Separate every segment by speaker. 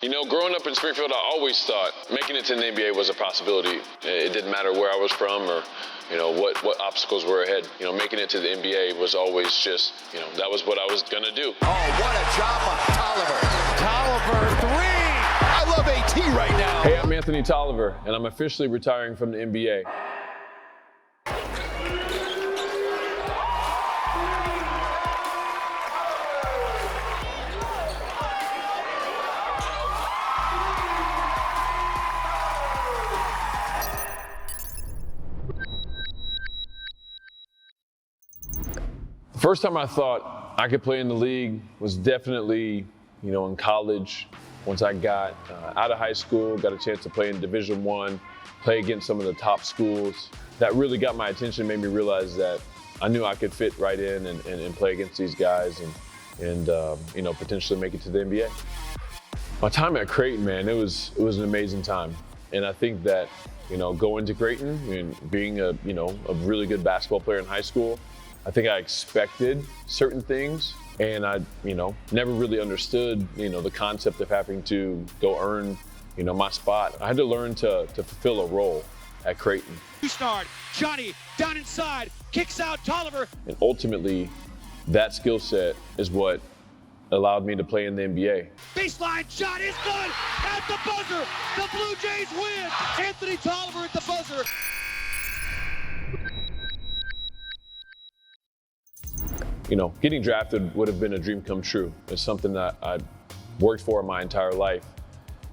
Speaker 1: You know, growing up in Springfield, I always thought making it to the NBA was a possibility. It didn't matter where I was from or, what obstacles were ahead. Making it to the NBA was always just, that was what I was going to do.
Speaker 2: Oh, what a job by Tolliver. Tolliver, three. I love AT right now.
Speaker 1: Hey, I'm Anthony Tolliver, and I'm officially retiring from the NBA. The first time I thought I could play in the league was definitely, in college. Once I got out of high school, got a chance to play in Division I, play against some of the top schools. That really got my attention, made me realize that I knew I could fit right in and play against these guys and potentially make it to the NBA. My time at Creighton, man, it was an amazing time. And I think that, going to Creighton and being a really good basketball player in high school, I think I expected certain things, and I, never really understood, the concept of having to go earn, my spot. I had to learn to fulfill a role at Creighton.
Speaker 3: Start, Johnny down inside, kicks out Tolliver.
Speaker 1: And ultimately, that skill set is what allowed me to play in the NBA.
Speaker 3: Baseline shot is good at the buzzer. The Blue Jays win. Anthony Tolliver at the buzzer.
Speaker 1: Getting drafted would have been a dream come true. It's something that I worked for my entire life.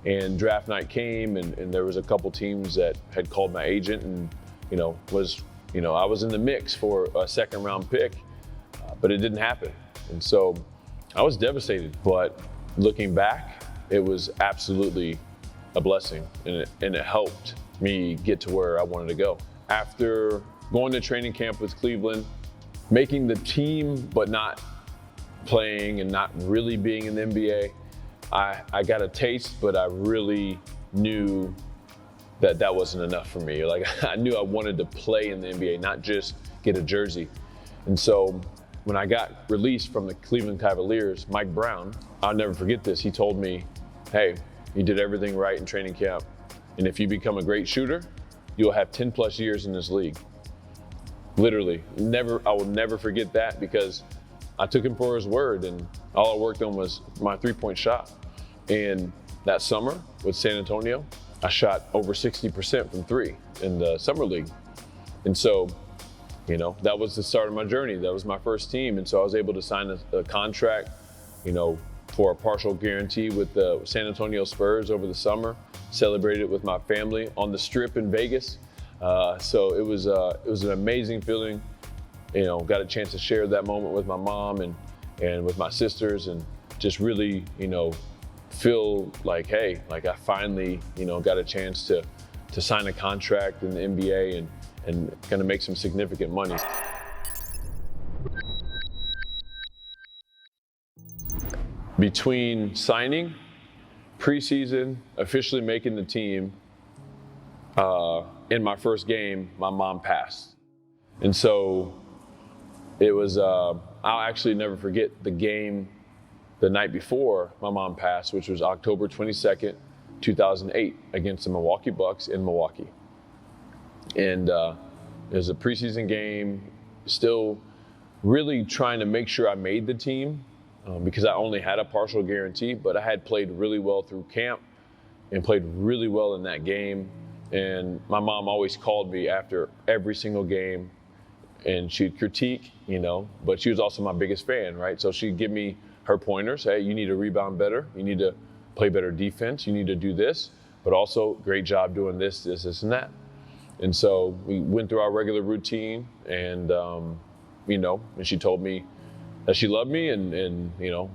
Speaker 1: And draft night came, and there was a couple teams that had called my agent and, I was in the mix for a second round pick, but it didn't happen. And so I was devastated, but looking back, it was absolutely a blessing, and it helped me get to where I wanted to go. After going to training camp with Cleveland, making the team, but not playing and not really being in the NBA, I got a taste, but I really knew that wasn't enough for me. Like, I knew I wanted to play in the NBA, not just get a jersey. And so when I got released from the Cleveland Cavaliers, Mike Brown, I'll never forget this. He told me, hey, you did everything right in training camp. And if you become a great shooter, you'll have 10 plus years in this league. Literally, I will never forget that, because I took him for his word, and all I worked on was my three-point shot. And that summer with San Antonio, I shot over 60% from three in the summer league. And so, that was the start of my journey. That was my first team. And so I was able to sign a contract, for a partial guarantee with the San Antonio Spurs over the summer, celebrated with my family on the Strip in Vegas. So it was an amazing feeling. Got a chance to share that moment with my mom and with my sisters, and just really, feel like, hey, like I finally, got a chance to sign a contract in the NBA and gonna make some significant money. Between signing, preseason, officially making the team, in my first game, my mom passed. And so it was, I'll actually never forget the game the night before my mom passed, which was October 22nd, 2008, against the Milwaukee Bucks in Milwaukee. And it was a preseason game, still really trying to make sure I made the team, because I only had a partial guarantee, but I had played really well through camp and played really well in that game. And my mom always called me after every single game, and she'd critique, but she was also my biggest fan, right? So she'd give me her pointers. Hey, you need to rebound better. You need to play better defense. You need to do this, but also great job doing this, and that. And so we went through our regular routine, and, and she told me that she loved me and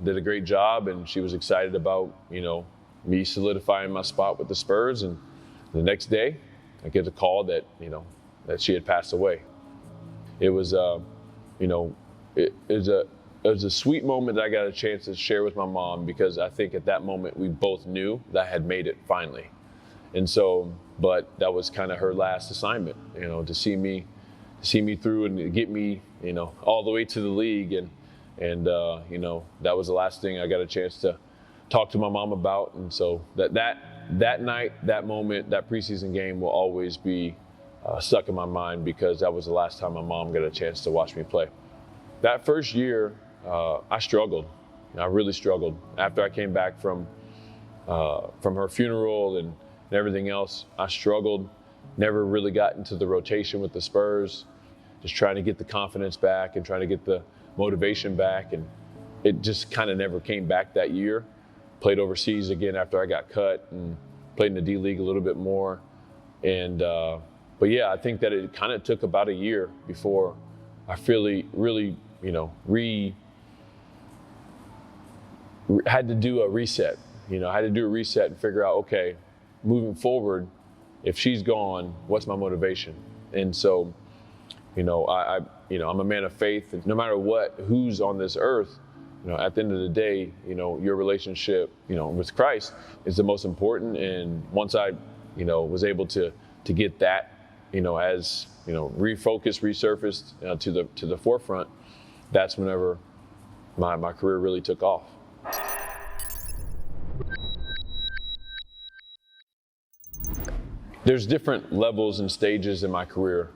Speaker 1: did a great job. And she was excited about, me solidifying my spot with the Spurs. And the next day, I get a call that, that she had passed away. It was, it was a sweet moment that I got a chance to share with my mom, because I think at that moment we both knew that I had made it finally. And so, but that was kind of her last assignment, to see me through and get me, all the way to the league. And that was the last thing I got a chance to talked to my mom about. And so that night, that moment, that preseason game will always be stuck in my mind because that was the last time my mom got a chance to watch me play. That first year, I struggled. I really struggled. After I came back from her funeral and everything else, I struggled. Never really got into the rotation with the Spurs, just trying to get the confidence back and trying to get the motivation back. And it just kind of never came back that year. Played overseas again after I got cut and played in the D-League a little bit more. And, but yeah, I think that it kind of took about a year before I really, had to do a reset. I had to do a reset and figure out, okay, moving forward, if she's gone, what's my motivation? And so, I'm a man of faith. And no matter who's on this earth, at the end of the day, your relationship, with Christ is the most important. And once I, was able to get that, as, resurfaced to the forefront, that's whenever my career really took off. There's different levels and stages in my career.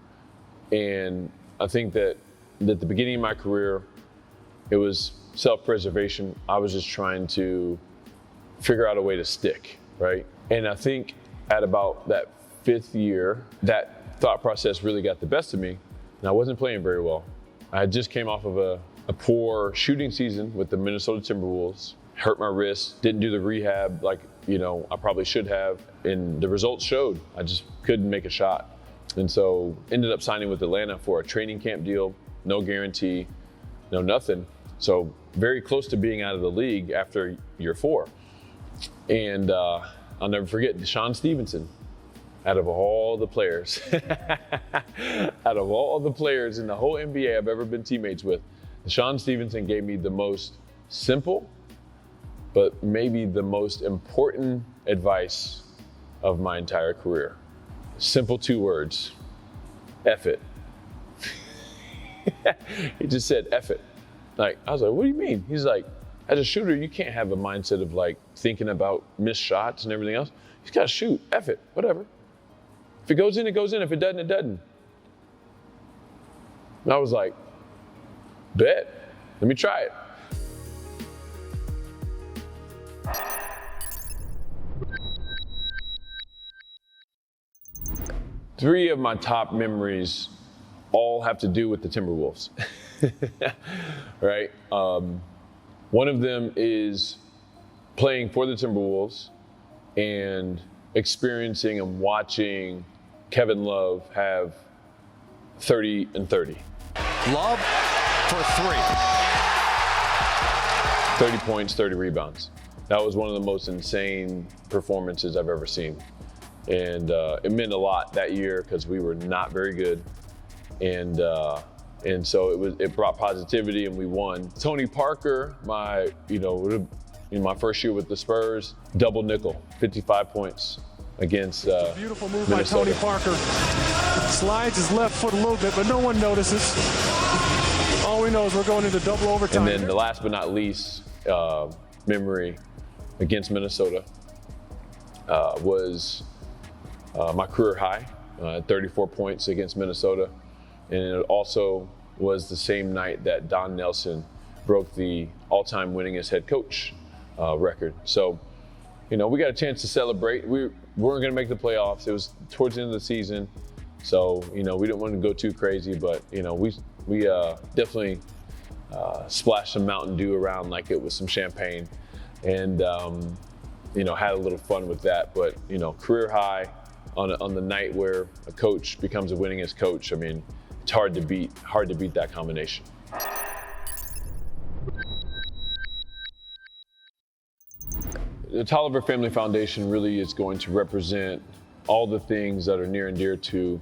Speaker 1: And I think that at the beginning of my career, it was self-preservation. I was just trying to figure out a way to stick, right? And I think at about that 5th year, that thought process really got the best of me, and I wasn't playing very well. I just came off of a poor shooting season with the Minnesota Timberwolves, hurt my wrist, didn't do the rehab like, I probably should have, and the results showed. I just couldn't make a shot. And so ended up signing with Atlanta for a training camp deal, no guarantee, no nothing. So very close to being out of the league after year 4. And I'll never forget Deshaun Stevenson, out of all the players, out of all the players in the whole NBA I've ever been teammates with, Deshaun Stevenson gave me the most simple, but maybe the most important advice of my entire career. Simple 2 words, F it. He just said, F it. I was like, what do you mean? He's like, as a shooter, you can't have a mindset of thinking about missed shots and everything else. You just gotta shoot, F it, whatever. If it goes in, it goes in. If it doesn't, it doesn't. And I was like, bet, let me try it. Three of my top memories all have to do with the Timberwolves, right? One of them is playing for the Timberwolves and experiencing and watching Kevin Love have 30 and 30.
Speaker 2: Love for 3.
Speaker 1: 30 points, 30 rebounds. That was one of the most insane performances I've ever seen. And it meant a lot that year because we were not very good. And so it brought positivity and we won. Tony Parker, my first year with the Spurs, double nickel, 55 points against
Speaker 4: beautiful move
Speaker 1: Minnesota.
Speaker 4: by Tony Parker. Slides his left foot a little bit, but no one notices. All we know is we're going into double overtime.
Speaker 1: And then the last but not least memory against Minnesota was my career high, 34 points against Minnesota. And it also was the same night that Don Nelson broke the all-time winningest head coach record. So, we got a chance to celebrate. We weren't going to make the playoffs. It was towards the end of the season. So, we didn't want to go too crazy, but, we definitely splashed some Mountain Dew around like it was some champagne and, had a little fun with that. But, career high on the night where a coach becomes a winningest coach, I mean, it's hard to beat that combination. The Tolliver Family Foundation really is going to represent all the things that are near and dear to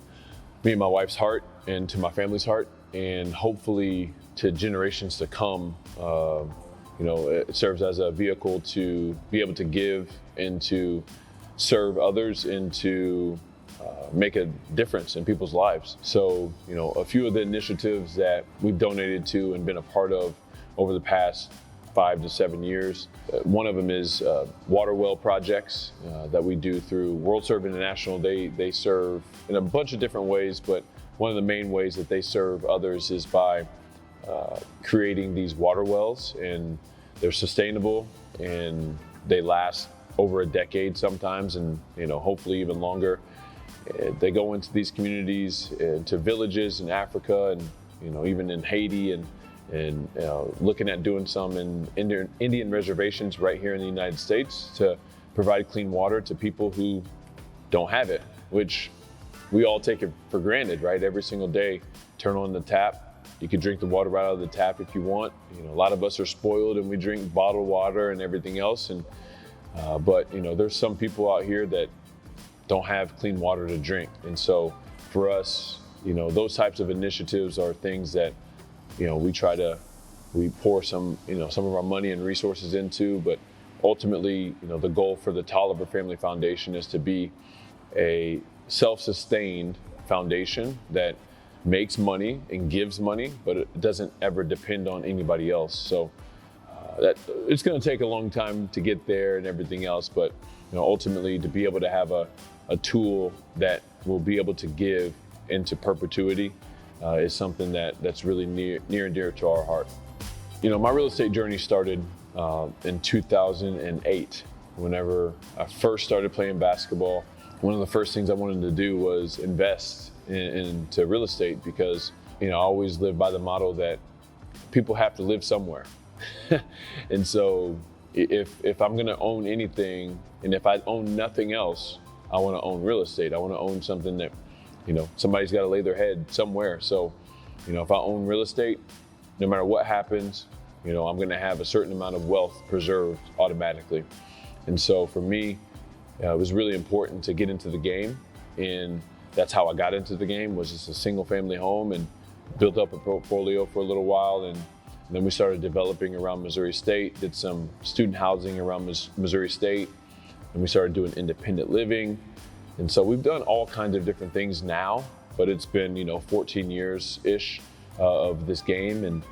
Speaker 1: me and my wife's heart and to my family's heart, and hopefully to generations to come. It serves as a vehicle to be able to give and to serve others and to make a difference in people's lives. So, a few of the initiatives that we've donated to and been a part of over the past 5 to 7 years. One of them is water well projects that we do through World Serve International. They serve in a bunch of different ways, but one of the main ways that they serve others is by creating these water wells, and they're sustainable and they last over a decade sometimes, and hopefully even longer. They go into these communities, into villages in Africa, and even in Haiti, and looking at doing some in Indian reservations right here in the United States to provide clean water to people who don't have it, which we all take it for granted, right? Every single day, turn on the tap. You can drink the water right out of the tap if you want. A lot of us are spoiled and we drink bottled water and everything else. But there's some people out here that don't have clean water to drink. And so for us, those types of initiatives are things that, we pour some of our money and resources into, but ultimately, the goal for the Tolliver Family Foundation is to be a self-sustained foundation that makes money and gives money, but it doesn't ever depend on anybody else. So that it's going to take a long time to get there and everything else, but ultimately to be able to have a tool that will be able to give into perpetuity is something that's really near and dear to our heart. My real estate journey started in 2008. Whenever I first started playing basketball, one of the first things I wanted to do was invest into real estate, because I always lived by the motto that people have to live somewhere. And so if I'm going to own anything, and if I own nothing else, I want to own real estate. I want to own something that somebody's got to lay their head somewhere. So if I own real estate, no matter what happens, I'm going to have a certain amount of wealth preserved automatically. And so for me, it was really important to get into the game, and that's how I got into the game, was just a single family home, and built up a portfolio for a little while. And then we started developing around Missouri State, did some student housing around Missouri State, and we started doing independent living. And so we've done all kinds of different things now, but it's been 14 years-ish of this game. And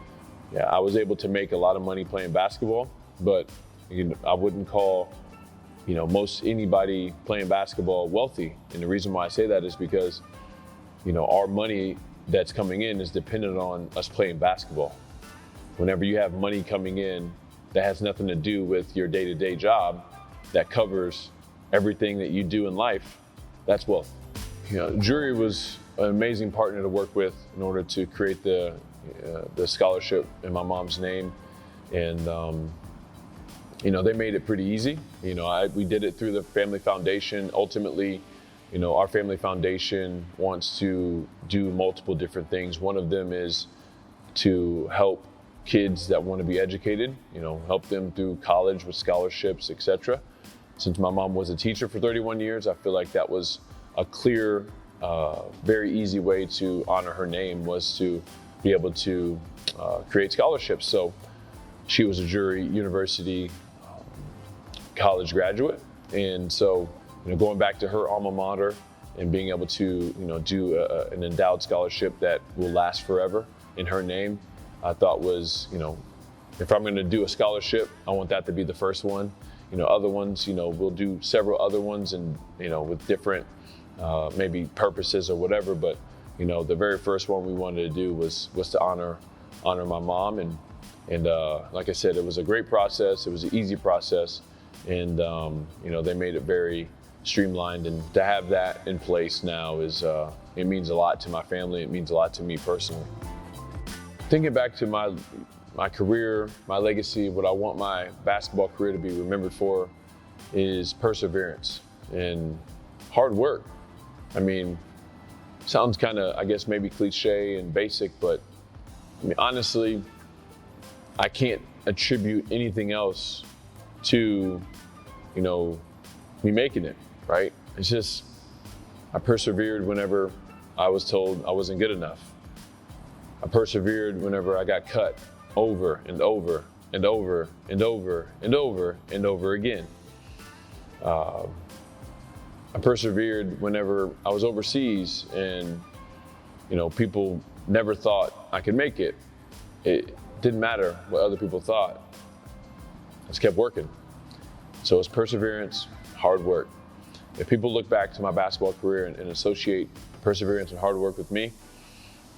Speaker 1: yeah, I was able to make a lot of money playing basketball, but I wouldn't call most anybody playing basketball wealthy. And the reason why I say that is because our money that's coming in is dependent on us playing basketball. Whenever you have money coming in that has nothing to do with your day-to-day job, that covers everything that you do in life, that's wealth. Drury was an amazing partner to work with in order to create the scholarship in my mom's name. And they made it pretty easy. We did it through the family foundation. Ultimately, our family foundation wants to do multiple different things. One of them is to help kids that want to be educated, help them through college with scholarships, etc. Since my mom was a teacher for 31 years, I feel like that was a clear, very easy way to honor her name, was to be able to create scholarships. So she was a Drury University college graduate. And so, going back to her alma mater and being able to, do an endowed scholarship that will last forever in her name, I thought was, if I'm going to do a scholarship, I want that to be the first one. Other ones, we'll do several other ones, and, with different maybe purposes or whatever. But, the very first one we wanted to do was to honor my mom. And like I said, it was a great process. It was an easy process. And, they made it very streamlined. And to have that in place now is, it means a lot to my family. It means a lot to me personally. Thinking back to my career, my legacy, what I want my basketball career to be remembered for is perseverance and hard work. I mean, sounds kind of, I guess, maybe cliche and basic, but honestly, I can't attribute anything else to, me making it, right? It's just, I persevered whenever I was told I wasn't good enough. I persevered whenever I got cut over and over and over and over and over and over again. I persevered whenever I was overseas and, people never thought I could make it. It didn't matter what other people thought. just kept working. So it's perseverance, hard work. If people look back to my basketball career and associate perseverance and hard work with me,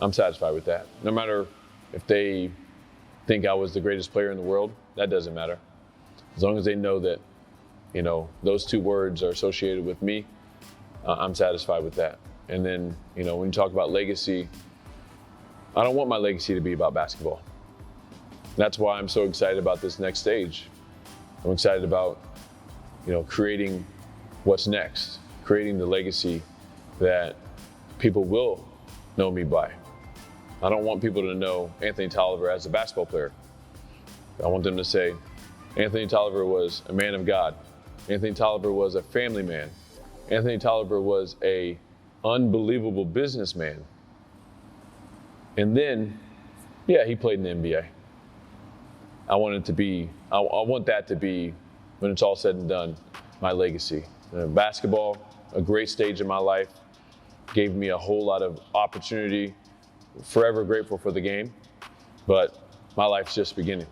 Speaker 1: I'm satisfied with that. No matter if they think I was the greatest player in the world, that doesn't matter. As long as they know that, those two words are associated with me, I'm satisfied with that. And then, when you talk about legacy, I don't want my legacy to be about basketball. That's why I'm so excited about this next stage. I'm excited about, creating what's next, creating the legacy that people will know me by. I don't want people to know Anthony Tolliver as a basketball player. I want them to say, Anthony Tolliver was a man of God. Anthony Tolliver was a family man. Anthony Tolliver was an unbelievable businessman. And then, he played in the NBA. I want that to be, when it's all said and done, my legacy. Basketball, a great stage in my life, gave me a whole lot of opportunity. Forever grateful for the game, but my life's just beginning.